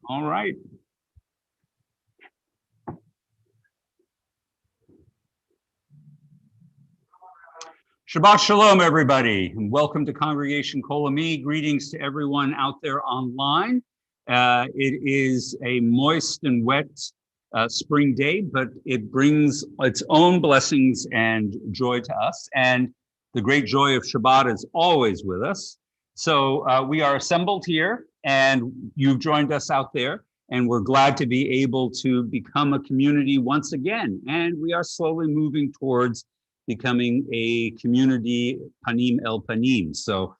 All right. Shabbat Shalom, everybody, and welcome to Congregation Kol Ami. Greetings to everyone out there online. It is a moist and wet spring day, but it brings its own blessings and joy to us. And the great joy of Shabbat is always with us. So we are assembled here, and you've joined us out there, and we're glad to be able to become a community once again. And we are slowly moving towards becoming a community panim el panim. So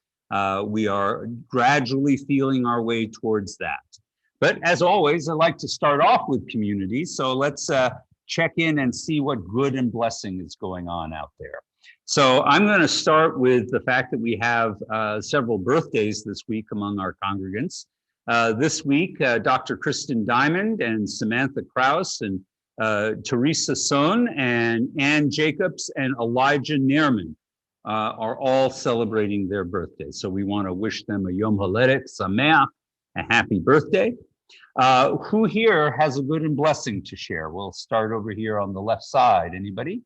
we are gradually feeling our way towards that. But as always, I like to start off with community. So let's check in and see what good and blessing is going on out there. So I'm going to start with the fact that we have several birthdays this week among our congregants. This week, Dr. Kristen Diamond and Samantha Krause and Teresa Sohn and Ann Jacobs and Elijah Neerman are all celebrating their birthday. So we want to wish them a Yom Haledet Sameach, a happy birthday. Who here has a good and blessing to share? We'll start over here on the left side. Anybody?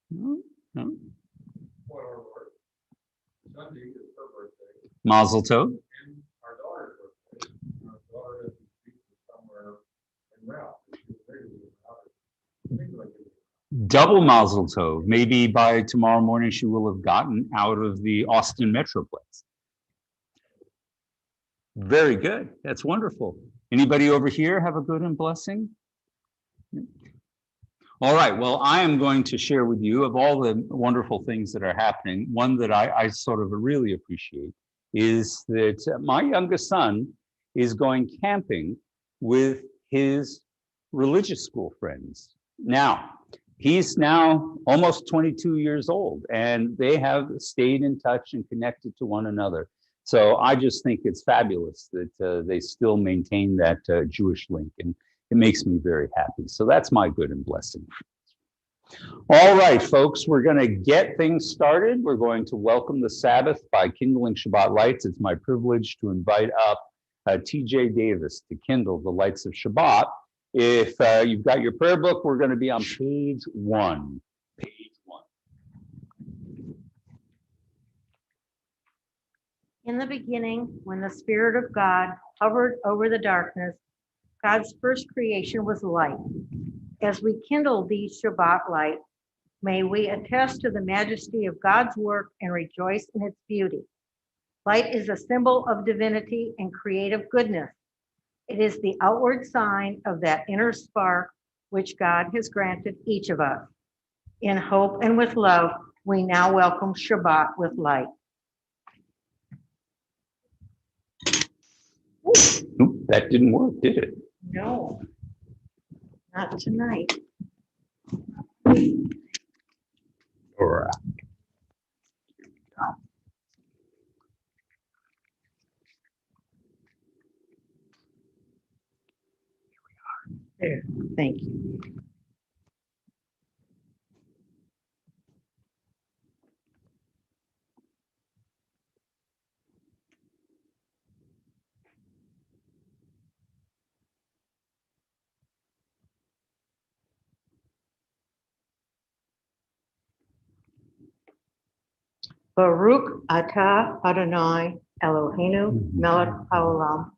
No? No? Sunday is her birthday. Mazel tov. And our daughter's birthday. Our daughter is somewhere in Ralph. Double mazel tov. Maybe by tomorrow morning she will have gotten out of the Austin Metroplex. Very good. That's wonderful. Anybody over here have a good and blessing? All right. Well, I am going to share with you of all the wonderful things that are happening. One that I sort of really appreciate is that my youngest son is going camping with his religious school friends. Now, he's now almost 22 years old, and they have stayed in touch and connected to one another. So I just think it's fabulous that they still maintain that Jewish link, and it makes me very happy. So that's my good and blessing. All right, folks, we're going to get things started. We're going to welcome the Sabbath by kindling Shabbat lights. It's my privilege to invite up T.J. Davis to kindle the lights of Shabbat. If you've got your prayer book, we're going to be on page 1. Page 1. In the beginning, when the Spirit of God hovered over the darkness, God's first creation was light. As we kindle these Shabbat lights, may we attest to the majesty of God's work and rejoice in its beauty. Light is a symbol of divinity and creative goodness. It is the outward sign of that inner spark which God has granted each of us. In hope and with love, we now welcome Shabbat with light. Oop, that didn't work, did it? No, not tonight. All right. There, thank you. Baruch atah Adonai Eloheinu melech haolam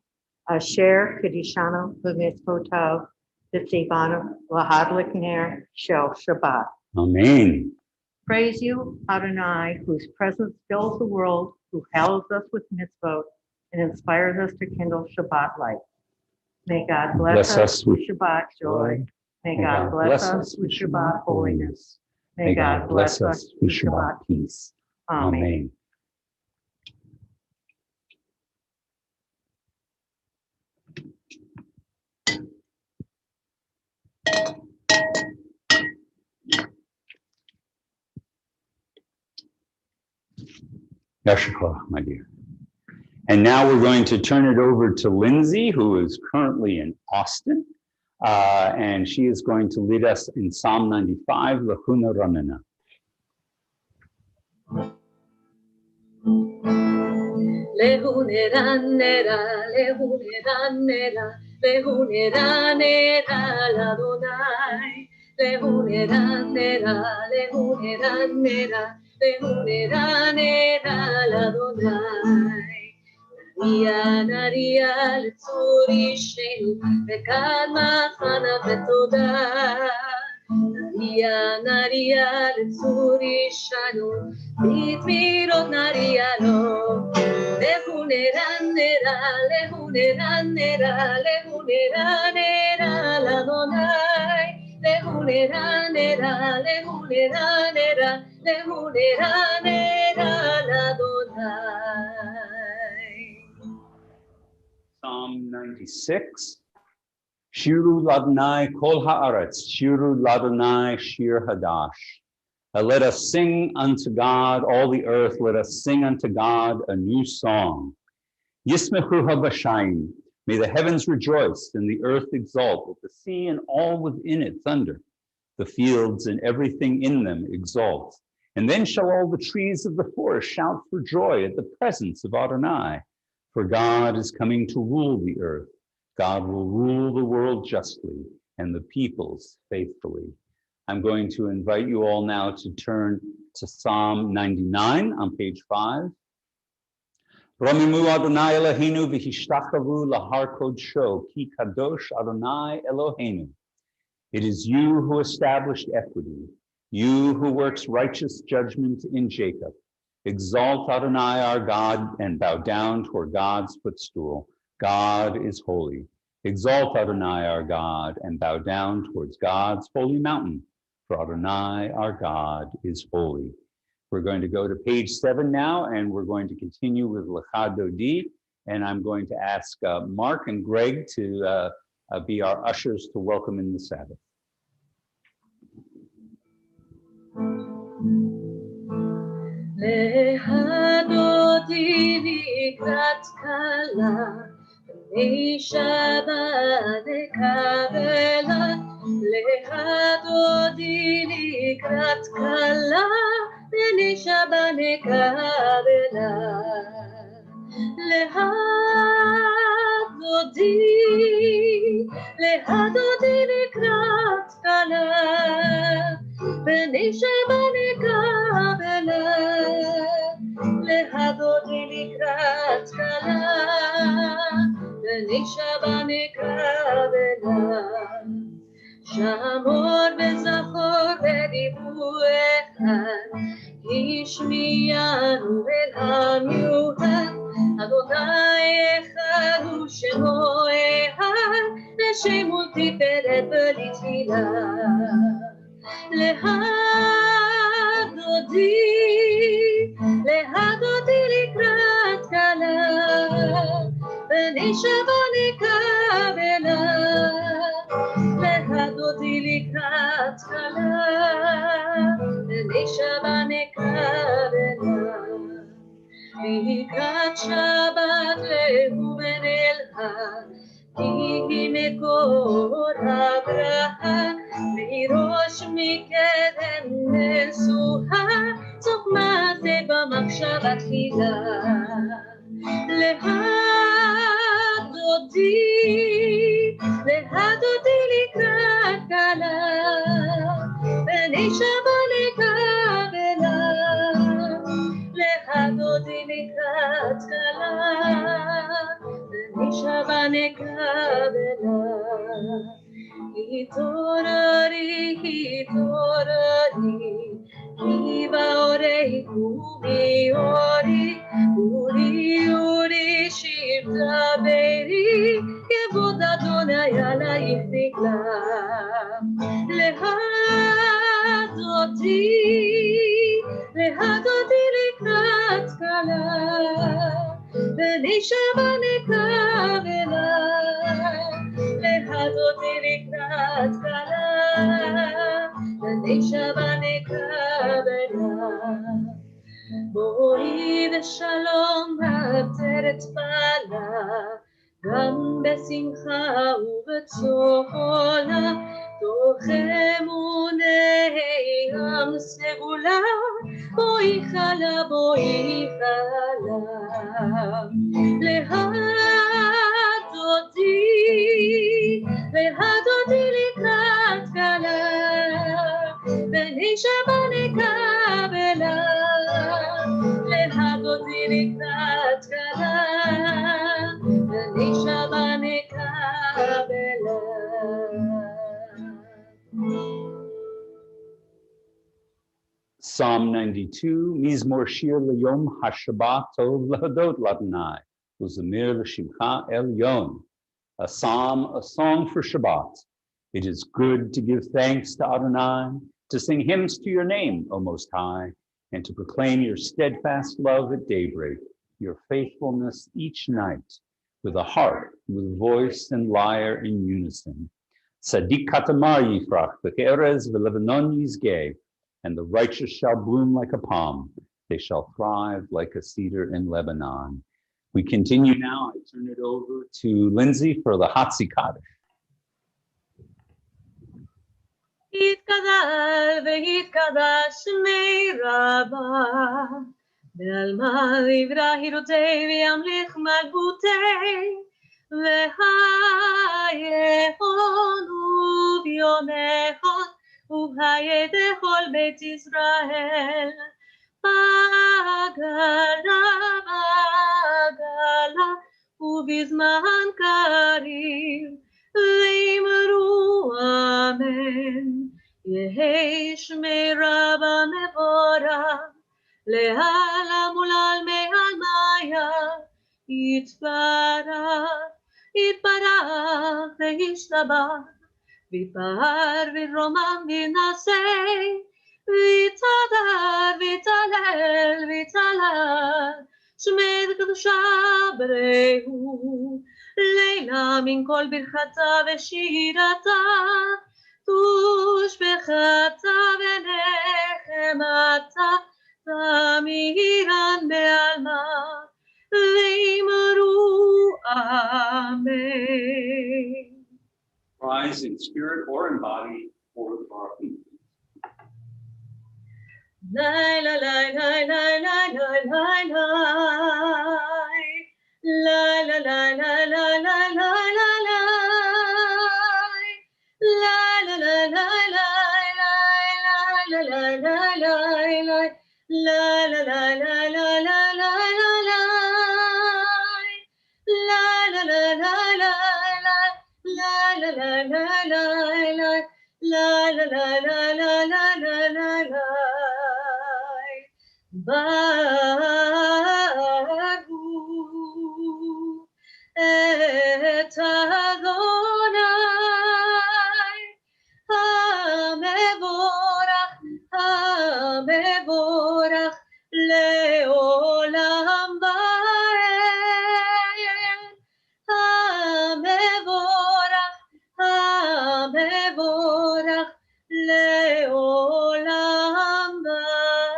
asher kedishanu b'mitzvotav v'tzivanu lahadlik ner shel Shabbat. Amen. Praise you, Adonai, whose presence fills the world, who hallows us with mitzvot and inspires us to kindle Shabbat light. May God bless us with Shabbat joy. May God bless us with Shabbat holiness. May God bless us with Shabbat peace. Amen. Yashiklah, my dear. And now we're going to turn it over to Lindsay, who is currently in Austin. And she is going to lead us in Psalm 95, Lachuna Ramena. lehu nera nera, lehu nera nera, lehu nera nera l'Adonai. Lehu nera nera, lehu nera nera, lehu nera nera l'Adonai. Naria לצור אישנו וכאן מחנה ותודה. נריה לצור אישנו בתמירות נריה לו. לכו נרה נרה, לכו נרה נרה, לכו נרה נרה לאדוני. לכו נרה נרה, לכו נרה נרה, לכו נרה נרה לאדוני. Psalm 96. Shiru Ladonai Kol Haaretz, Shiru Ladonai Shir Hadash. Let us sing unto God, all the earth, let us sing unto God a new song. Yismechu habashayim, may the heavens rejoice and the earth exult, let the sea and all within it thunder, the fields and everything in them exult. And then shall all the trees of the forest shout for joy at the presence of Adonai. For God is coming to rule the earth. God will rule the world justly and the peoples faithfully. I'm going to invite you all now to turn to Psalm 99 on page 5. Romimu Adonai Eloheinu v'hishtachavu lahar kodsho ki kadosh Adonai Eloheinu. It is you who established equity, you who works righteous judgment in Jacob. Exalt Adonai our God and bow down toward God's footstool. God is holy. Exalt Adonai our God and bow down towards God's holy mountain. For Adonai our God is holy. We're going to go to page 7 now, and we're going to continue with Lecha Dodi. And I'm going to ask Mark and Greg to be our ushers to welcome in the Sabbath. להדודי לקראת קלה, בני שבת נקבלה. להדודי לקראת קלה, בני שבת נקבלה. להדודי לקראת קלה, בני שבת נקבלה. להדודי לקראת קלה, בני שבת נקבלה. שמור וזכור ודיבור אחד, השמיענו אל עם יהודה. אדוני אחד ושמו אחד, לשם ולתפארת ולתפילה. להדודי לקראת קלה, בני שבת נקבלה. להדודי לקראת קלה, בני שבת נקבלה. לקראת שבת ראובן אלהה, כי מקור הברכה. מראש מקדם נשואה, סוף מעשה במחשבה תחילה. להדודי לקראת קלה, בני שבת נקבלה. להדודי לקראת קלה, בני שבת נקבלה. התעוררי, התעוררי, כי באורך ומי אורי, אורי אורי שיר דברי, כבוד אדוני עלייך נגלה. להדודי לקראת קלה, בני שבת נקבלה. להדודי לקראת קלה, בני שבת נקבלה. בואי בשלום בעטרת בעלה, גם בשמחה ובצהלה. תוך אמוני עם סגולה, בואי חלה, בואי חלה, להדודי לקראת כלה, בני שבת נקבלה, להדודי לקראת כלה, בני שבת נקבלה. Psalm 92, Mizmor Shir L'Yom HaShabbat Tov L'Hadot L'Adonai, Uzamir L'Shimcha Elyon, a psalm, a song for Shabbat. It is good to give thanks to Adonai, to sing hymns to your name, O Most High, and to proclaim your steadfast love at daybreak, your faithfulness each night, with a harp, with voice and lyre in unison. Tzadik katamar yifrach, v'ke'erez v'levanon yizgeh, and the righteous shall bloom like a palm. They shall thrive like a cedar in Lebanon. We continue now. I turn it over to Lindsay for the Hatzi Kaddish. יתגדל ויתקדש שמי רבה, בעלמא דברה הירותי וימליך מלכותי, והיהון וביונכון ובהיה דכל בית ישראל, בעגלה בעגלה ובזמן קריב, ואמרו אמן. יהי שמי רבה מבורך, לעלם ולעלמי עלמיה, יתברך, יתברך וישתבח, ויפאר ורומם ונשא, ויתהדר ויתהלל ויתהלל, שמי קדושה בראו, לילה מן כל ברכתה ושירתה, תושבחתה ונחמתה, תמירן בעלמא, ואמרו אמן. Rise in spirit or in body for the Baruch. Lai lai lai lai lai lai lai lai lai lai lai lai lai lai lai את אדוני המבורך, המבורך לעולם ועד, המבורך, המבורך לעולם ועד.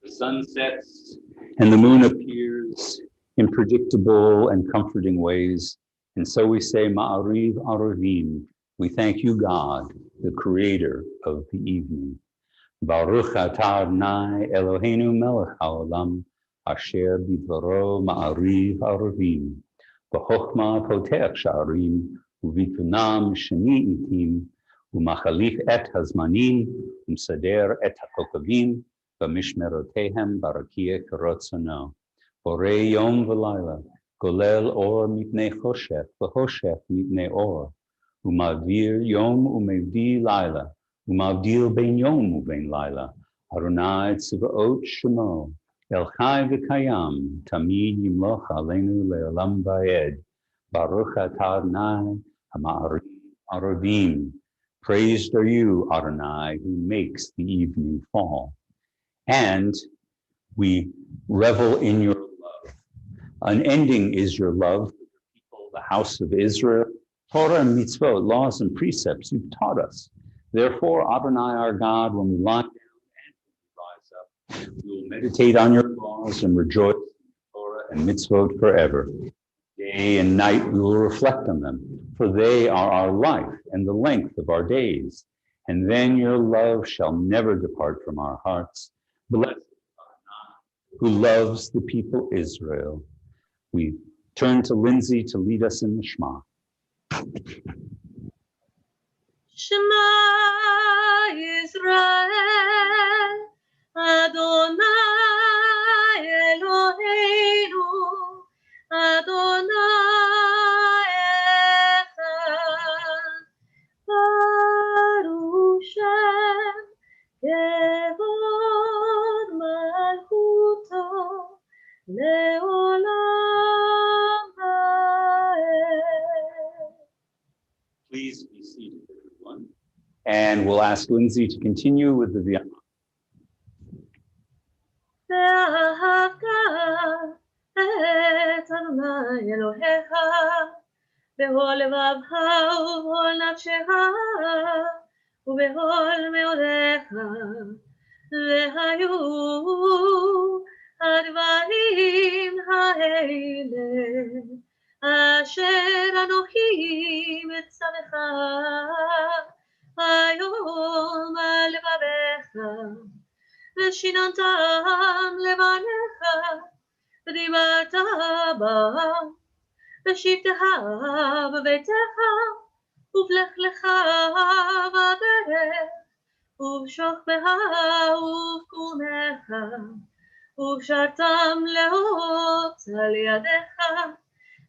The sun sets and the moon appears in predictable and comforting ways. And so we say, Ma'ariv Arivim. We thank you, God, the creator of the evening. Baruch atah Adonai Eloheinu melech haolam, asher bidvaro ma'ariv arivim. B'chokhmah potech sha'arim, u'bitunam sheni itim, u'machalif et hazmanim, u'msader et hakokavim, b'mishmerotehem barakia karotzono. Borei yom v'layla, golel or mipnei choshech, v'choshech mipnei or. Umavir yom umevdi laila, umavdil ben yom uben laila. Adonai tzvaot shemo, el chai v'kayam, tamid yimloch aleinu le'olam va'ed. Baruch atah Adonai ha'ma'ariv arivim. Praised are you, Adonai, who makes the evening fall. And we revel in your love. Unending is your love for your people, the house of Israel. Torah and mitzvot, laws and precepts you've taught us. Therefore, Adonai our God, when we lie down and when we rise up, we will meditate on your laws and rejoice in Torah and mitzvot forever. Day and night we will reflect on them, for they are our life and the length of our days. and then your love shall never depart from our hearts. Blessed who loves the people Israel. We turn to Lindsay to lead us in the Shema. Shema Yisrael, Adonai Eloheinu, Adonai Echad, Baruch Shem, Kevod Malchuto, Leolam Vaed. Please be seated, everyone. And we'll ask Lindsay to continue with the V'yama. ואהבת את אדוני אלוהיך בכל לבבך ובכל נפשך ובכל מאודיך, והיו הדברים האלה אשר אנוכי מצווך היום על לבביך, ושיננתם לבניך, ודיברת בם, ושבתך בביתך, ובלכלך בדרך, ובשוכבך ובקומך, ובשרתם לאות על ידיך,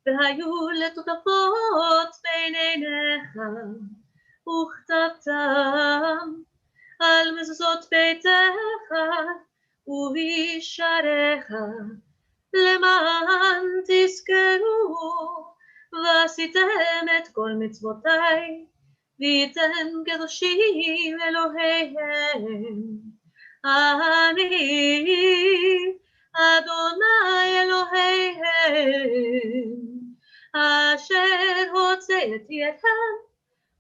והיו לטוטפות בין עיניך, וכתבתם על מזוזות ביתך ובשעריך, למען תזכרו ועשיתם את כל מצוותיי, והייתם קדושים אלוהיהם. אני אדוני אלוהיהם, אשר הוצאתי אתכם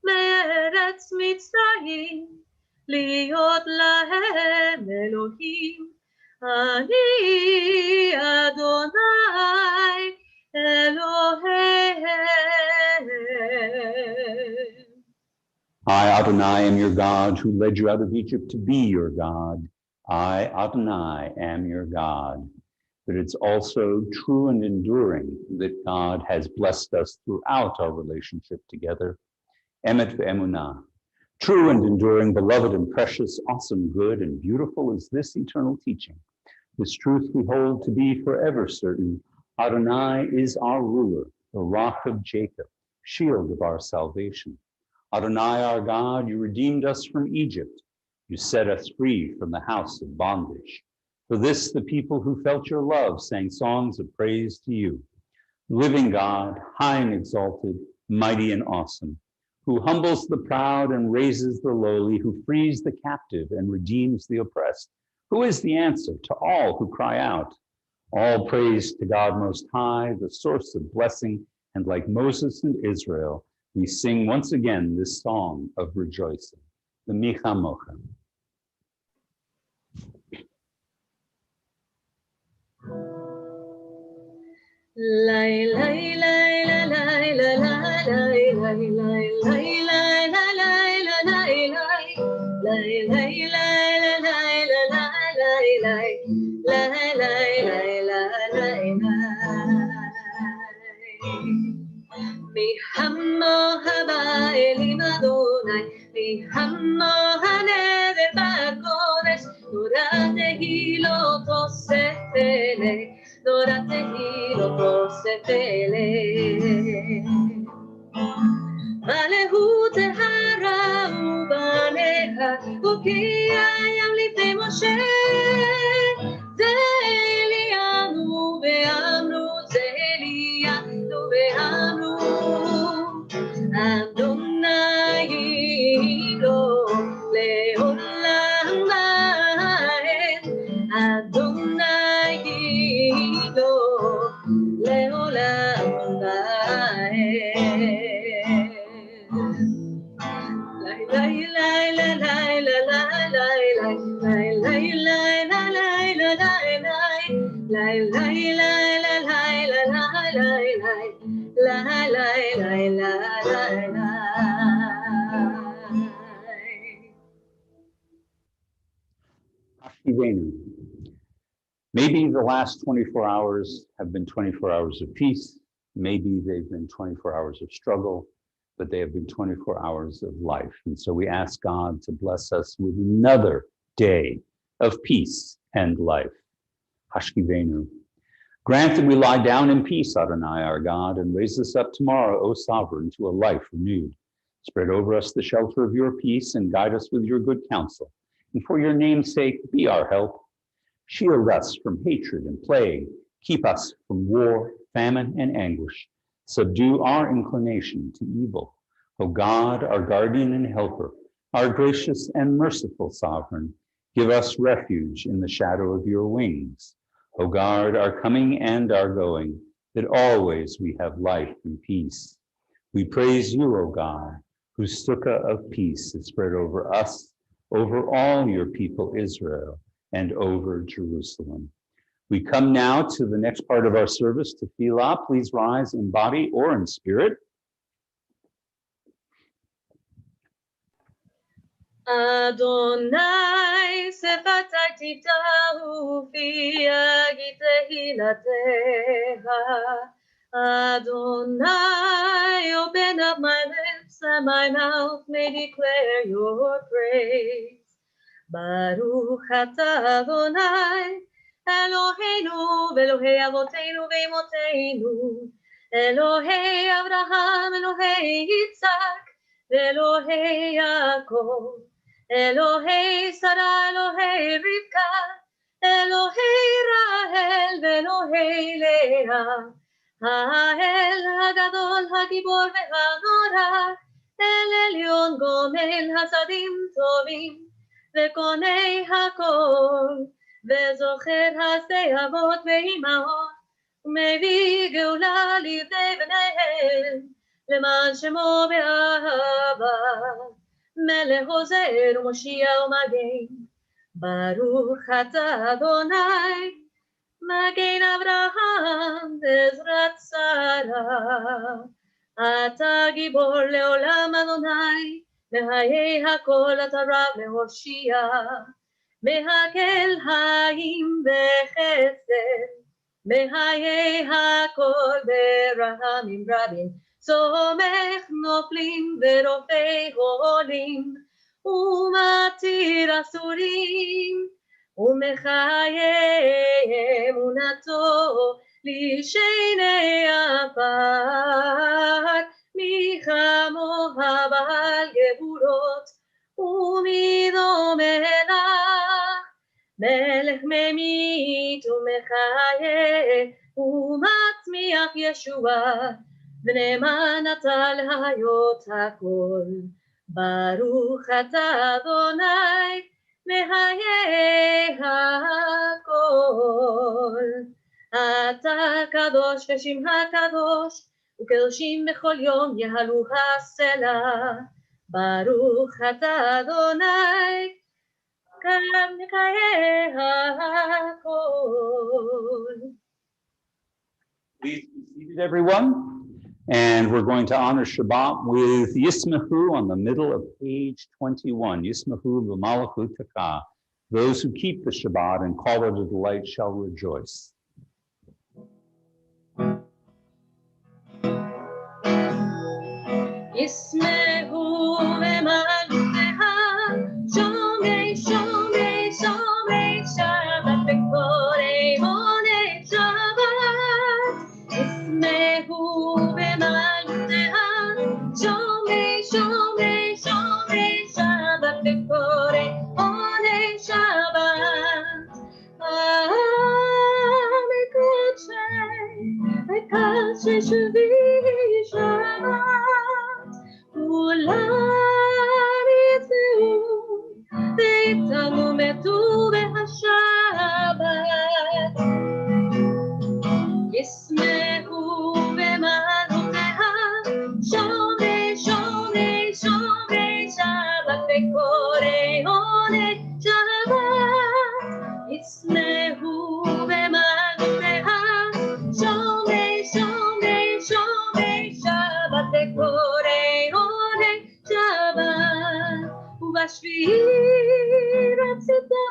מארץ מצרים, להיות להם אלוהים. אני אדוני אלוהיהם. I, Adonai, am your God, who led you out of Egypt to be your God. I, Adonai, am your God. But it's also true and enduring that God has blessed us throughout our relationship together. Emet ve'emunah. True and enduring, beloved and precious, awesome, good, and beautiful is this eternal teaching. This truth we hold to be forever certain. Adonai is our ruler, the rock of Jacob, shield of our salvation. Adonai, our God, you redeemed us from Egypt. You set us free from the house of bondage. For this, the people who felt your love sang songs of praise to you. Living God, high and exalted, mighty and awesome, who humbles the proud and raises the lowly, who frees the captive and redeems the oppressed, who is the answer to all who cry out. All praise to God Most High, the source of blessing, and like Moses and Israel, we sing once again this song of rejoicing, the Micha Mocha. Lay lay lay lay lay lay lay lay lay lay lay מלכות ההרה ובניה הוקיע ים לפני משה זה אליהו ואמרו זה אליהו ואמרו אדוני ימלוך לעולם ועד אדוני ימלוך לעולם ועד Hashkivenu. Maybe the last 24 hours have been 24 hours of peace. Maybe they've been 24 hours of struggle, but they have been 24 hours of life. And so we ask God to bless us with another day of peace and life. Hashkivenu. Grant that we lie down in peace, Adonai, our God, and raise us up tomorrow, O Sovereign, to a life renewed. Spread over us the shelter of your peace and guide us with your good counsel. And for your name's sake, be our help. Shield us from hatred and plague. Keep us from war, famine, and anguish. Subdue our inclination to evil. O God, our guardian and helper, our gracious and merciful Sovereign, give us refuge in the shadow of your wings. O guard our coming and our going, that always we have life and peace. We praise you, O God, whose sukkah of peace is spread over us, over all your people Israel, and over Jerusalem. We come now to the next part of our service, to Tefillah. Please rise in body or in spirit. Adonai sefatai tiftahu fi yagid tehilateha. Adonai, open up my lips and my mouth may declare your praise. Baruch atah Adonai, Eloheinu ve'Elohei avoteinu ve'imoteinu, Elohei Abraham, Elohei Yitzhak, ve'Elohei Yaakov, Elohei Sarah, Elohei Rivka, Elohei Rahel, ve'Elohei Leah, Ha'el Hagadol Hagibor ve'Hanora, El Elyon Gomel Hasadim Tovim, וקונה הכל, וזוכר עשי אבות ואימהות, ומביא גאולה לבני בניהם, למען שמו באהבה, מלך עוזר ומושיע ומגן. ברוך אתה אדוני, מגן אברהם בעזרת שרה. אתה גיבור לעולם אדוני, מחיי הכל אתה רב להושיע, מהקל חיים בחסד, מחיי הכל ברחמים רבים, סומך נופלים ורופא חולים, ומתיר אסורים, ומחיי אמונתו לשני עפר, מי כמוה בעל גבורות ומי דומה לך, מלך ממית ומחיה ומצמיח ישועה, ונאמן אתה להיות הכל. ברוך אתה אדוני מחיי הכל. אתה קדוש ושמך קדוש, וקדושים בכל יום יהלו הסלע. ברוך אתה אדוני כאן מחיי הכל. Please be seated, everyone. And we're going to honor Shabbat with Yismahu on the middle of page 21. Yismahu v'malachut takah. Those who keep the Shabbat and call it a delight shall rejoice. ישמחו במלכותיה, שומרי שומרי שומרי שבת בקוראי עוני שבת. ישמחו במלכותיה, שומרי שומרי שומרי שבת בקוראי עוני שבת. מקדשי שבי שבת, כולם יצאו ויתעמתו בהשבת. ישמחו במלכותיה, שומרי שומרי שומרי שבת בקוראי עוני שבת. ישמחו במלכותיה, שומרי שומרי שומרי שבת בקוראי עוני שבת. ובשביעי רצית בו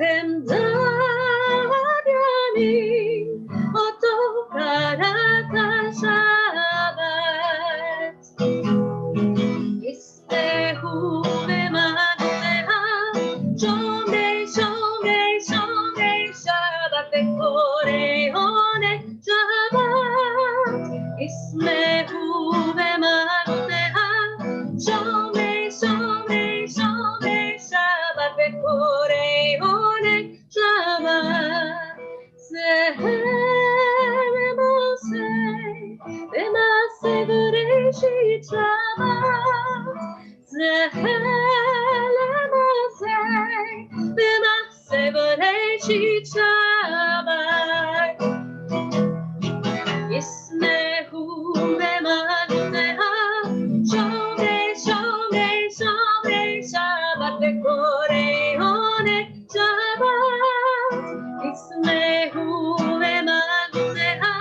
חמדת ימים, אותו קראת שבת. ישמחו במענותיה, שומרי שומרי שומרי שבת וקוראי עוני שבת. ישמחו במענותיה, שומרי שומרי שומרי שבת וקוראי עוני שבת. במעשה בראשית שבת, למעשה במעשה בראשית שבת. ישמחו במענותיה, שומרי שומרי שומרי שבת וקוראי עוני שבת. ישמחו במענותיה,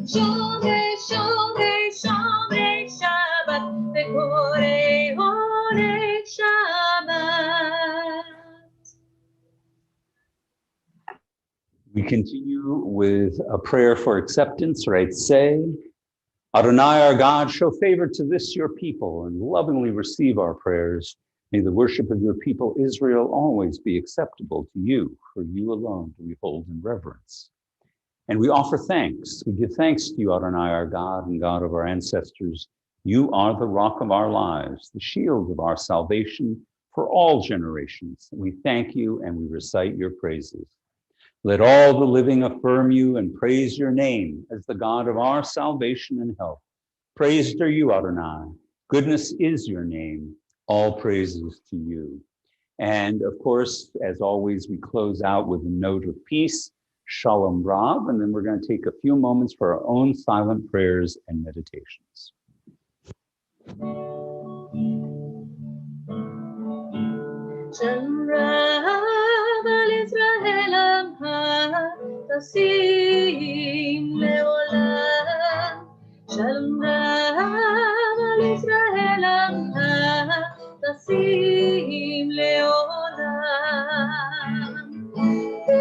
שומרי שומרי שומרי שבת וקוראי עוני שבת. We continue with a prayer for acceptance, right? Say, Adonai, our God, show favor to this your people and lovingly receive our prayers. May the worship of your people Israel always be acceptable to you, for you alone do we hold in reverence. And we offer thanks. We give thanks to you, Adonai, our God and God of our ancestors. You are the rock of our lives, the shield of our salvation for all generations. We thank you and we recite your praises. Let all the living affirm you and praise your name as the God of our salvation and help. Praised are you, Adonai. Goodness is your name. All praises to you. And of course, as always, we close out with a note of peace, Shalom Rav, and then we're going to take a few moments for our own silent prayers and meditations. Shalom Rav al Israel amha, tasim leolam. Shalom Rav al Israel amha, tasim leolam.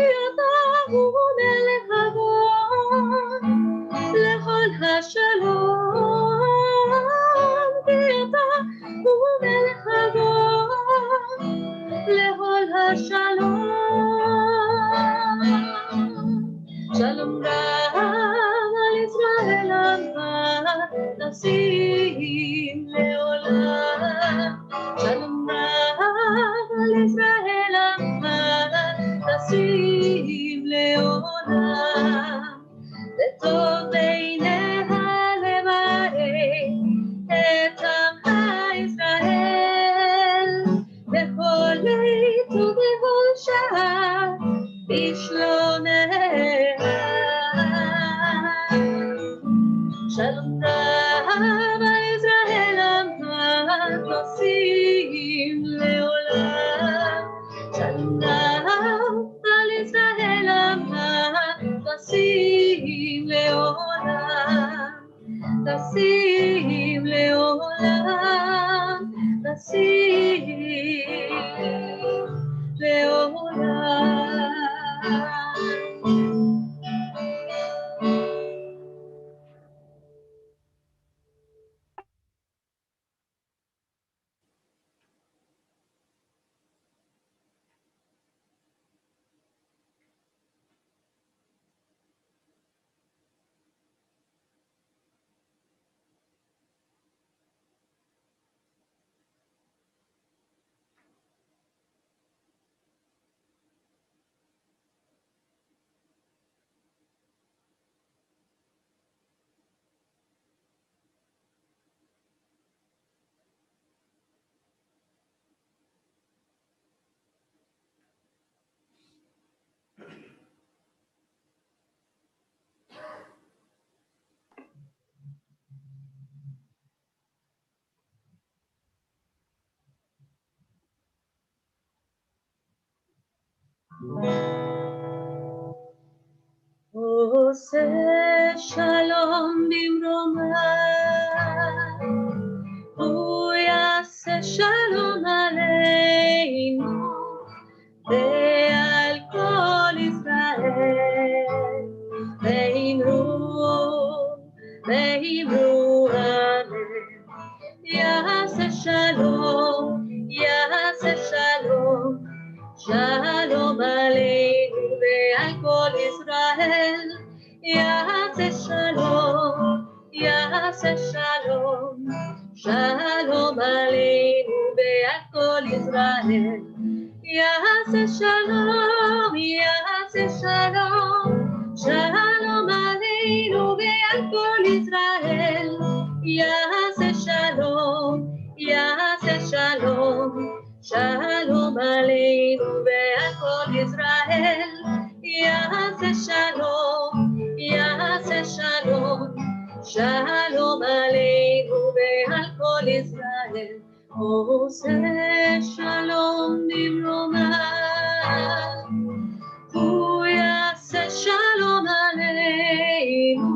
Yatahu melech havon, lechol hashalom. Yatahu melech havon, lechol hashalom. Shalom Rav al Israel amha, tasim leolam. Shalom Rav al Israel amha, tasim leolam. וטוב בעיניה לברך את עמך ישראל, בכל עת ובכל שעה בשלומיה. שלום רב על ישראל עמך, תשים לעולם. שלום רב על ישראל עמך, תשים לעולם. תשים לעולם. תשים לעולם. עושה שלום במרומה, הוא יעשה שלום עלינו ועל Israel. יעשה שלום, יעשה שלום, שלום עלינו ועל כל ישראל. יעשה שלום, יעשה שלום, שלום עלינו ועל כל ישראל. יעשה שלום, יעשה שלום, שלום עלינו ועל כל ישראל. עושה שלום במרומיו, הוא יעשה שלום עלינו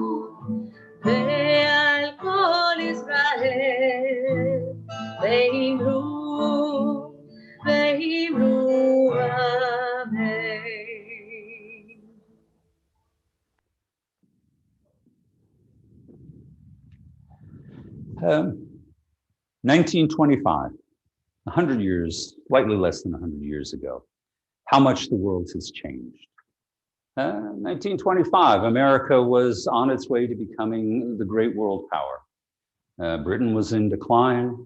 ועל כל ישראל. ואמרו, ואמרו אמן. 1925, 100 years, slightly less than 100 years ago, how much the world has changed. 1925, America was on its way to becoming the great world power. Britain was in decline.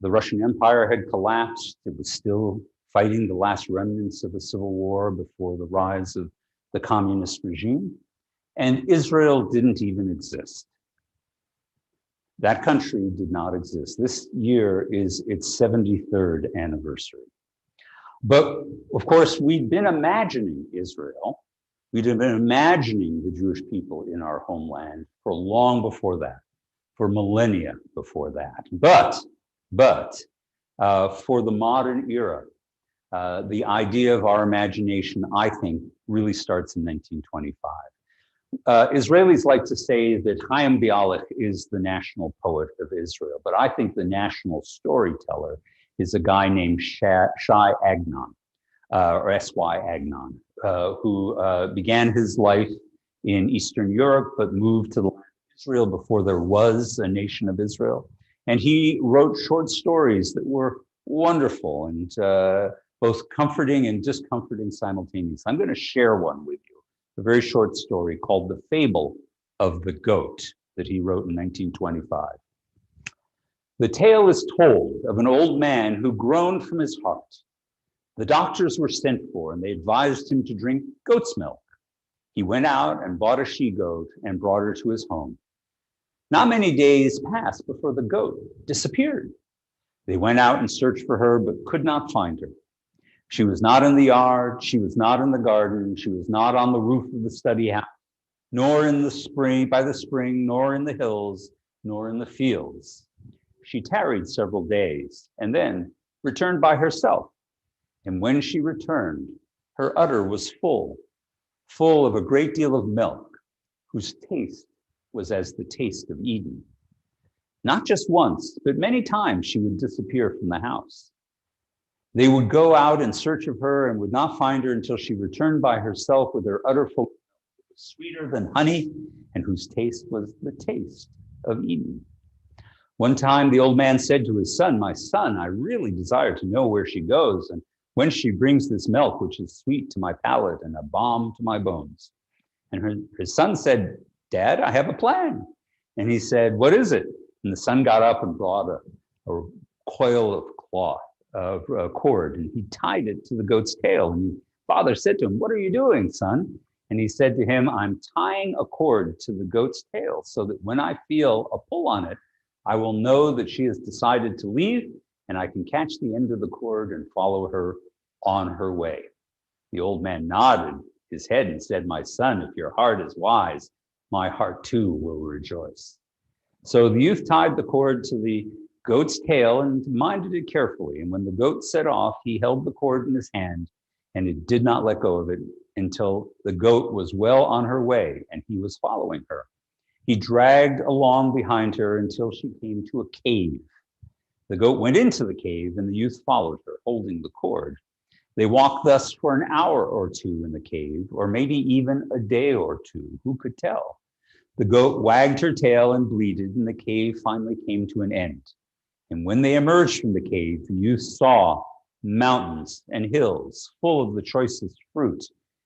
The Russian Empire had collapsed. It was still fighting the last remnants of a civil war before the rise of the communist regime. And Israel didn't even exist. That country did not exist. This year is its 73rd anniversary. But of course, we'd been imagining Israel. We'd been imagining the Jewish people in our homeland for long before that, for millennia before that. But for the modern era, the idea of our imagination, I think, really starts in 1925. Israelis like to say that Chaim Bialik is the national poet of Israel, but I think the national storyteller is a guy named Shai Agnon, or S.Y. Agnon, who began his life in Eastern Europe, but moved to Israel before there was a nation of Israel. And he wrote short stories that were wonderful and both comforting and discomforting simultaneously. I'm going to share one with you, a very short story called The Fable of the Goat that he wrote in 1925. The tale is told of an old man who groaned from his heart. The doctors were sent for and they advised him to drink goat's milk. He went out and bought a she-goat and brought her to his home. Not many days passed before the goat disappeared. They went out and searched for her, but could not find her. She was not in the yard, she was not in the garden, she was not on the roof of the study house, nor in the spring, by the spring, nor in the hills, nor in the fields. She tarried several days and then returned by herself. And when she returned, her udder was full of a great deal of milk, whose taste was as the taste of Eden. Not just once, but many times she would disappear from the house. They would go out in search of her and would not find her until she returned by herself with her udder full, sweeter than honey, and whose taste was the taste of Eden. One time the old man said to his son, "My son, I really desire to know where she goes and when she brings this milk, which is sweet to my palate and a balm to my bones." And his son said, "Dad, I have a plan." And he said, "What is it?" And the son got up and brought a coil of cloth, a cord, and he tied it to the goat's tail. And his father said to him, "What are you doing, son?" And he said to him, "I'm tying a cord to the goat's tail so that when I feel a pull on it, I will know that she has decided to leave and I can catch the end of the cord and follow her on her way." The old man nodded his head and said, "My son, if your heart is wise, my heart too will rejoice." So the youth tied the cord to the goat's tail and minded it carefully. And when the goat set off, he held the cord in his hand and it did not let go of it until the goat was well on her way and he was following her. He dragged along behind her until she came to a cave. The goat went into the cave and the youth followed her, holding the cord. They walked thus for an hour or two in the cave, or maybe even a day or two, who could tell? The goat wagged her tail and bleated, and the cave finally came to an end. And when they emerged from the cave, the youth saw mountains and hills full of the choicest fruit,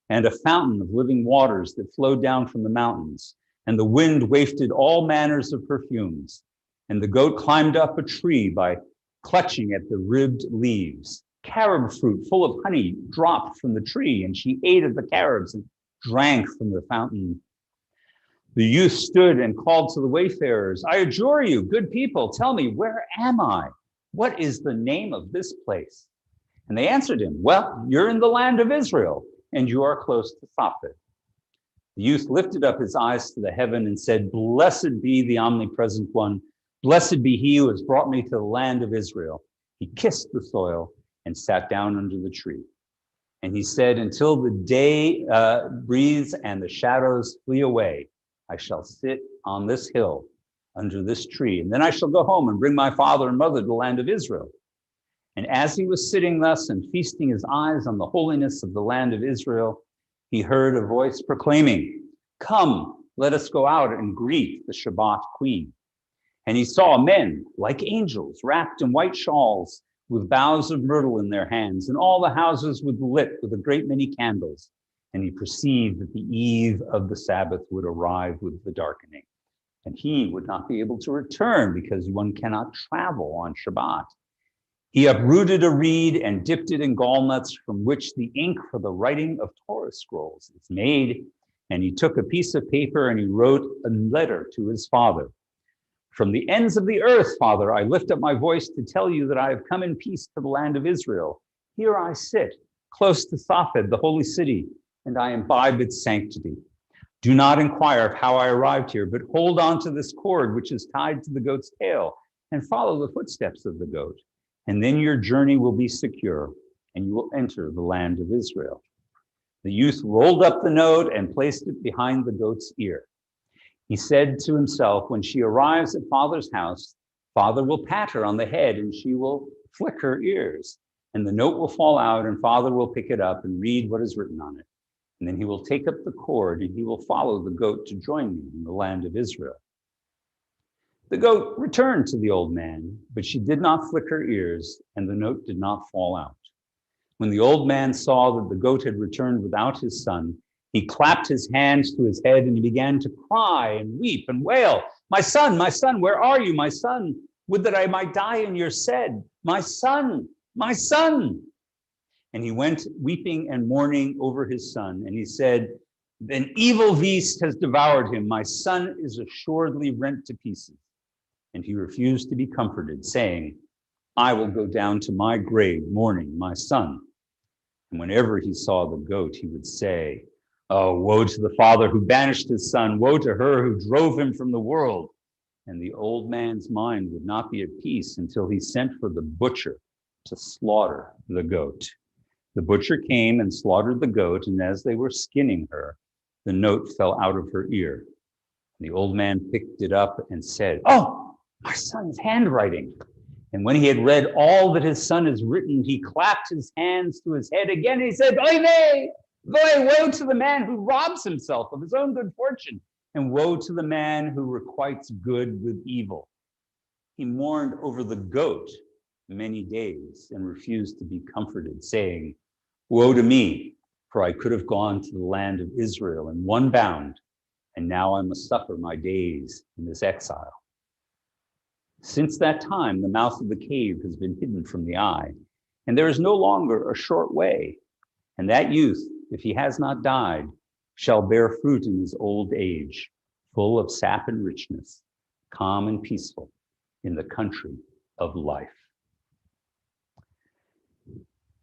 and a fountain of living waters that flowed down from the mountains, and the wind wafted all manners of perfumes. And the goat climbed up a tree by clutching at the ribbed leaves. Carob fruit full of honey dropped from the tree, and she ate of the carobs and drank from the fountain. The youth stood and called to the wayfarers, I adjure you, good people, tell me, where am I? What is the name of this place? And they answered him, well, you're in the land of Israel, and you are close to Safed. The youth lifted up his eyes to the heaven and said, blessed be the omnipresent one. Blessed be he who has brought me to the land of Israel. He kissed the soil and sat down under the tree. And he said, until the day breathes and the shadows flee away, I shall sit on this hill under this tree. And then I shall go home and bring my father and mother to the land of Israel. And as he was sitting thus and feasting his eyes on the holiness of the land of Israel, he heard a voice proclaiming, come, let us go out and greet the Shabbat queen. And he saw men like angels wrapped in white shawls with boughs of myrtle in their hands, and all the houses were lit with a great many candles. And he perceived that the eve of the Sabbath would arrive with the darkening, and he would not be able to return because one cannot travel on Shabbat. He uprooted a reed and dipped it in gallnuts from which the ink for the writing of Torah scrolls is made. And he took a piece of paper and he wrote a letter to his father. From the ends of the earth, Father, I lift up my voice to tell you that I have come in peace to the land of Israel. Here I sit, close to Safed, the holy city, and I imbibe its sanctity. Do not inquire of how I arrived here, but hold on to this cord which is tied to the goat's tail and follow the footsteps of the goat. And then your journey will be secure and you will enter the land of Israel. The youth rolled up the note and placed it behind the goat's ear. He said to himself, when she arrives at father's house, father will pat her on the head and she will flick her ears. And the note will fall out and father will pick it up and read what is written on it. And then he will take up the cord and he will follow the goat to join me in the land of Israel. The goat returned to the old man, but she did not flick her ears and the note did not fall out. When the old man saw that the goat had returned without his son, he clapped his hands to his head and he began to cry and weep and wail. My son, where are you? My son, would that I might die in your stead. My son, my son. And he went weeping and mourning over his son. And he said, an evil beast has devoured him. My son is assuredly rent to pieces. And he refused to be comforted, saying, I will go down to my grave mourning my son. And whenever he saw the goat, he would say, oh, woe to the father who banished his son. Woe to her who drove him from the world. And the old man's mind would not be at peace until he sent for the butcher to slaughter the goat. The butcher came and slaughtered the goat, and as they were skinning her, the note fell out of her ear. The old man picked it up and said, oh, my son's handwriting. And when he had read all that his son has written, he clapped his hands to his head again. And he said, oy vey, woe to the man who robs himself of his own good fortune, and woe to the man who requites good with evil. He mourned over the goat many days and refused to be comforted, saying, woe to me, for I could have gone to the land of Israel in one bound, and now I must suffer my days in this exile. Since that time, the mouth of the cave has been hidden from the eye, and there is no longer a short way. And that youth, if he has not died, shall bear fruit in his old age, full of sap and richness, calm and peaceful in the country of life.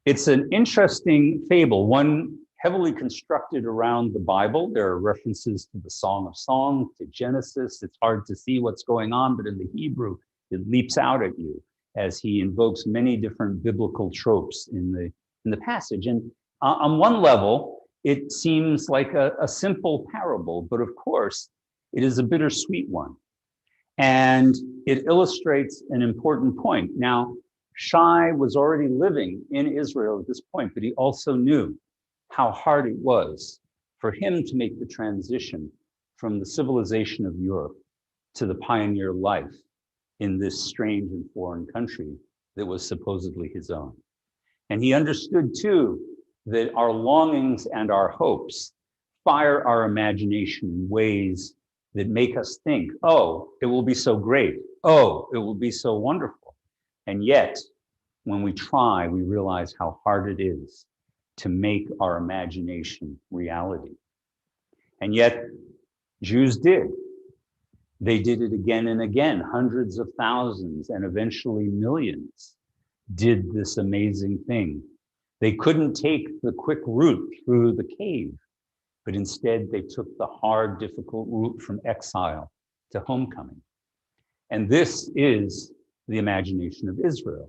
It's an interesting fable, one heavily constructed around the Bible. There are references to the Song of Songs, to Genesis. It's hard to see what's going on, but in the Hebrew, it leaps out at you as he invokes many different biblical tropes in the passage. And on one level, it seems like a simple parable, but of course, it is a bittersweet one. And it illustrates an important point. Now, Shai was already living in Israel at this point, but he also knew how hard it was for him to make the transition from the civilization of Europe to the pioneer life in this strange and foreign country that was supposedly his own. And he understood too that our longings and our hopes fire our imagination in ways that make us think, oh, it will be so great. Oh, it will be so wonderful. And yet, when we try, we realize how hard it is to make our imagination reality. And yet, Jews did. They did it again and again. Hundreds of thousands and eventually millions did this amazing thing. They couldn't take the quick route through the cave, but instead they took the hard, difficult route from exile to homecoming. And this is the imagination of Israel.